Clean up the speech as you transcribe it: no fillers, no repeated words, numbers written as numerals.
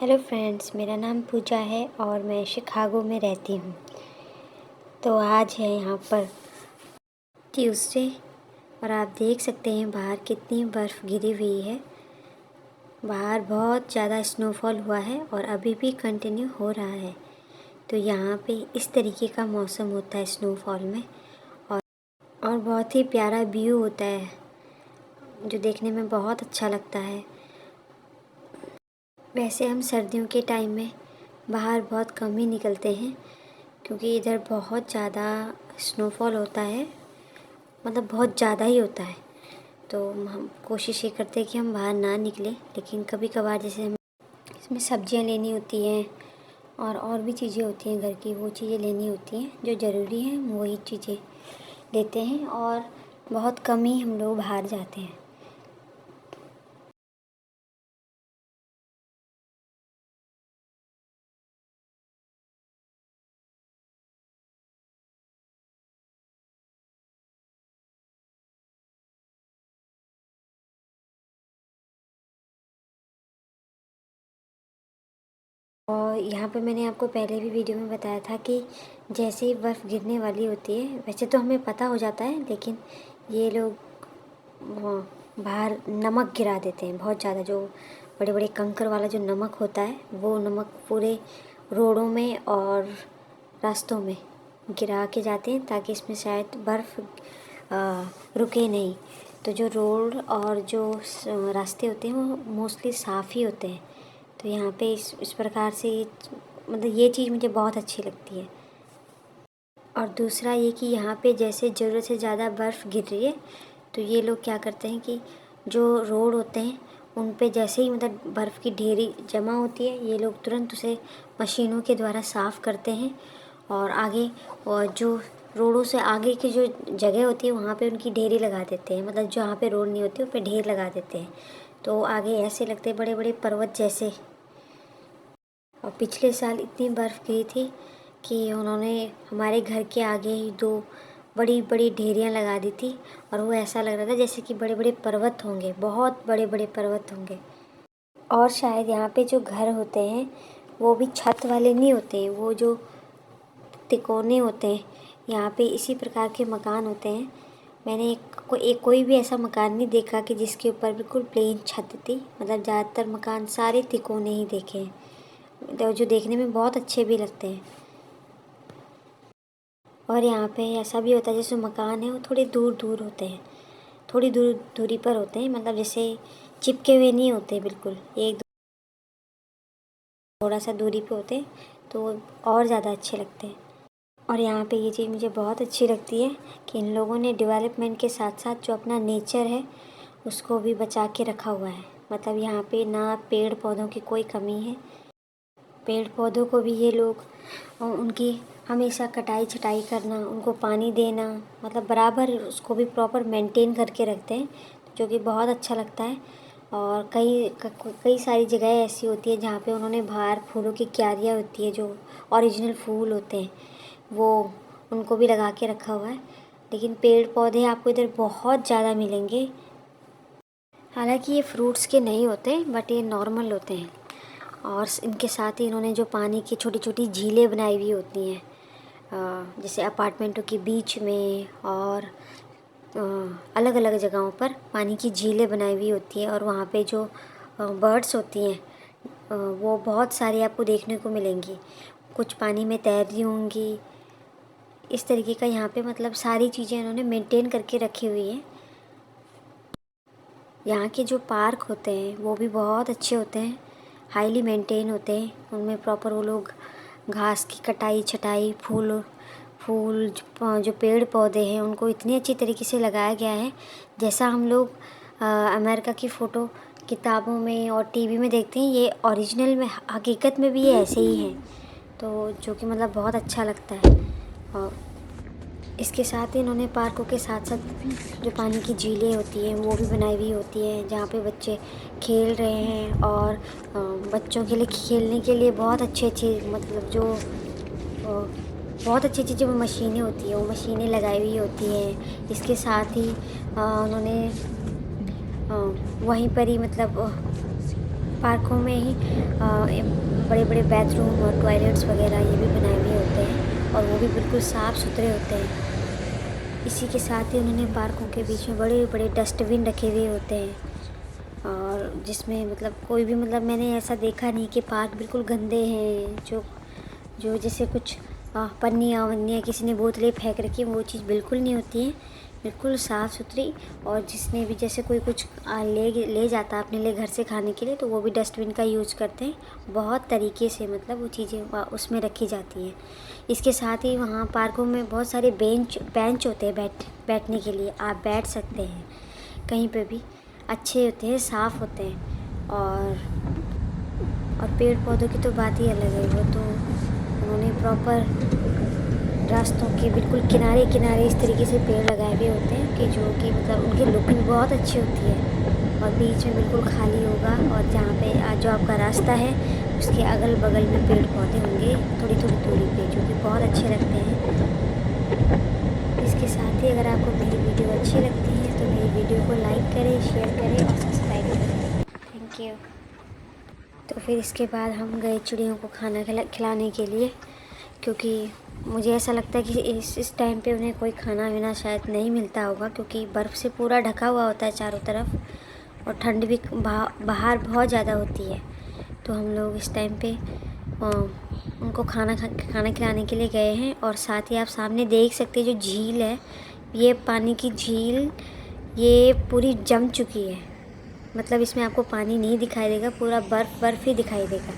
Hello friends, मेरा नाम पूजा है और मैं शिकागो में रहती हूँ। तो आज है यहाँ पर ट्यूसडे और आप देख सकते हैं बाहर कितनी बर्फ़ गिरी हुई है। बाहर बहुत ज़्यादा स्नोफॉल हुआ है और अभी भी कंटिन्यू हो रहा है। तो यहाँ पे इस तरीके का मौसम होता है स्नोफॉल में और बहुत ही प्यारा व्यू होता है जो देखने में बहुत अच्छा लगता है। वैसे हम सर्दियों के टाइम में बाहर बहुत कम ही निकलते हैं क्योंकि इधर बहुत ज़्यादा स्नोफॉल होता है, मतलब बहुत ज़्यादा ही होता है। तो हम कोशिश ये करते हैं कि हम बाहर ना निकलें, लेकिन कभी कभार जैसे हम इसमें सब्जियां लेनी होती हैं और भी चीज़ें होती हैं घर की, वो चीज़ें लेनी होती हैं जो ज़रूरी हैं, हम वही चीज़ें लेते हैं और बहुत कम ही हम लोग बाहर जाते हैं। और यहाँ पे मैंने आपको पहले भी वीडियो में बताया था कि जैसे ही बर्फ़ गिरने वाली होती है, वैसे तो हमें पता हो जाता है, लेकिन ये लोग बाहर नमक गिरा देते हैं बहुत ज़्यादा। जो बड़े बड़े कंकर वाला जो नमक होता है, वो नमक पूरे रोडों में और रास्तों में गिरा के जाते हैं ताकि इसमें शायद बर्फ़ रुके नहीं। तो जो रोड और जो रास्ते होते हैं वो मोस्टली साफ़ ही होते हैं। तो यहाँ पे इस प्रकार से मतलब ये चीज़ मुझे बहुत अच्छी लगती है। और दूसरा ये कि यहाँ पे जैसे ज़रूरत से ज़्यादा बर्फ़ गिर रही है, तो ये लोग क्या करते हैं कि जो रोड होते हैं उन पे जैसे ही मतलब बर्फ़ की ढेरी जमा होती है, ये लोग तुरंत उसे मशीनों के द्वारा साफ़ करते हैं और आगे और जो रोडों से आगे की जो जगह होती है वहाँ पे उनकी ढेरी लगा देते हैं। मतलब जहाँ पे रोड नहीं होती उन पे ढेर लगा देते हैं, तो आगे ऐसे लगते हैं बड़े बड़े पर्वत जैसे। और पिछले साल इतनी बर्फ़ गिरी थी कि उन्होंने हमारे घर के आगे ही 2 बड़ी बड़ी ढेरियाँ लगा दी थी और वो ऐसा लग रहा था जैसे कि बड़े बड़े पर्वत होंगे, बहुत बड़े बड़े पर्वत होंगे। और शायद यहाँ पे जो घर होते हैं वो भी छत वाले नहीं होते हैं, वो जो तिकोने होते हैं, यहाँ पे इसी प्रकार के मकान होते हैं। मैंने कोई भी ऐसा मकान नहीं देखा कि जिसके ऊपर बिल्कुल प्लेन छत थी। मतलब ज़्यादातर मकान सारे तिकोने ही देखे हैं, तो जो देखने में बहुत अच्छे भी लगते हैं। और यहाँ पे ऐसा भी होता है जैसे मकान है वो थोड़ी दूर दूर होते हैं, थोड़ी दूरी पर होते हैं, मतलब जैसे चिपके हुए नहीं होते बिल्कुल, एक थोड़ा सा दूरी पे होते हैं, तो और ज़्यादा अच्छे लगते हैं। और यहाँ पे ये चीज़ मुझे बहुत अच्छी लगती है कि इन लोगों ने डेवलपमेंट के साथ साथ जो अपना नेचर है उसको भी बचा के रखा हुआ है। मतलब यहाँ पे ना पेड़ पौधों की कोई कमी है, पेड़ पौधों को भी ये लोग उनकी हमेशा कटाई छटाई करना, उनको पानी देना, मतलब बराबर उसको भी प्रॉपर मेंटेन करके रखते हैं, जो कि बहुत अच्छा लगता है। और कई सारी जगह ऐसी होती है जहाँ पे उन्होंने बाहर फूलों की क्यारियाँ होती है, जो ओरिजिनल फूल होते हैं, वो उनको भी लगा के रखा हुआ है। लेकिन पेड़ पौधे आपको इधर बहुत ज़्यादा मिलेंगे। हालांकि ये फ्रूट्स के नहीं होते, बट ये नॉर्मल होते हैं। और इनके साथ ही इन्होंने जो पानी की छोटी छोटी झीलें बनाई हुई होती हैं, जैसे अपार्टमेंटों के बीच में और अलग अलग जगहों पर पानी की झीलें बनाई हुई होती हैं। और वहाँ पे जो बर्ड्स होती हैं वो बहुत सारी आपको देखने को मिलेंगी, कुछ पानी में तैर रही होंगी। इस तरीके का यहाँ पे मतलब सारी चीज़ें इन्होंने मेंटेन करके रखी हुई हैं। यहाँ के जो पार्क होते हैं वो भी बहुत अच्छे होते हैं, हाईली मेंटेन होते हैं। उनमें प्रॉपर वो लोग घास की कटाई छटाई, फूल फूल जो पेड़ पौधे हैं उनको इतनी अच्छी तरीके से लगाया गया है, जैसा हम लोग अमेरिका की फ़ोटो किताबों में और टीवी में देखते हैं, ये ओरिजिनल में हकीकत में भी ये ऐसे ही हैं। तो जो कि मतलब बहुत अच्छा लगता है। और इसके साथ ही इन्होंने पार्कों के साथ साथ जो पानी की झीलें होती हैं वो भी बनाई हुई होती हैं, जहाँ पे बच्चे खेल रहे हैं। और बच्चों के लिए खेलने के लिए बहुत अच्छे मतलब जो बहुत अच्छी जो मशीनें होती हैं वो मशीनें लगाई हुई होती हैं। इसके साथ ही उन्होंने वहीं पर ही मतलब पार्कों में ही बड़े बड़े बाथरूम और टॉयलेट्स वगैरह ये भी बनाए हुए होते हैं और वो भी बिल्कुल साफ़ सुथरे होते हैं। इसी के साथ ही उन्होंने पार्कों के बीच में बड़े बड़े डस्टबिन रखे हुए होते हैं और जिसमें मतलब कोई भी मतलब मैंने ऐसा देखा नहीं कि पार्क बिल्कुल गंदे हैं, जो जैसे कुछ पन्नियाँ वन्नियाँ किसी ने बोतलें फेंक रखी, वो चीज़ बिल्कुल नहीं होती है, बिल्कुल साफ़ सुथरी। और जिसने भी जैसे कोई कुछ ले जाता है अपने लिए घर से खाने के लिए, तो वो भी डस्टबिन का यूज़ करते हैं। बहुत तरीके से मतलब वो चीज़ें उसमें रखी जाती हैं। इसके साथ ही वहाँ पार्कों में बहुत सारे बेंच होते हैं बैठने के लिए, आप बैठ सकते हैं कहीं पे भी, अच्छे होते हैं, साफ़ होते हैं। और पेड़ पौधों की तो बात ही अलग है। वो तो उन्होंने प्रॉपर रास्तों के बिल्कुल किनारे किनारे इस तरीके से पेड़ लगाए हुए होते हैं कि जो कि मतलब उनकी लुकिंग बहुत अच्छी होती है। और बीच में बिल्कुल खाली होगा और जहाँ पे जो आपका रास्ता है उसके अगल बगल में पेड़ पौधे होंगे थोड़ी थोड़ी दूरी पे, जो कि बहुत अच्छे लगते हैं। इसके साथ ही अगर आपको मेरी वीडियो अच्छी लगती है तो मेरी वीडियो को लाइक करें, शेयर करें और सब्सक्राइब करें। Thank you. तो फिर इसके बाद हम गए चिड़ियों को खाना खिलाने के लिए, क्योंकि मुझे ऐसा लगता है कि इस टाइम पे उन्हें कोई खाना वाना शायद नहीं मिलता होगा, क्योंकि बर्फ़ से पूरा ढका हुआ होता है चारों तरफ और ठंड भी बाहर बहुत ज़्यादा होती है। तो हम लोग इस टाइम पे उनको खाना खिलाने के लिए गए हैं। और साथ ही आप सामने देख सकते हैं जो झील है, ये पानी की झील ये पूरी जम चुकी है। मतलब इसमें आपको पानी नहीं दिखाई देगा, पूरा बर्फ़ ही दिखाई देगा।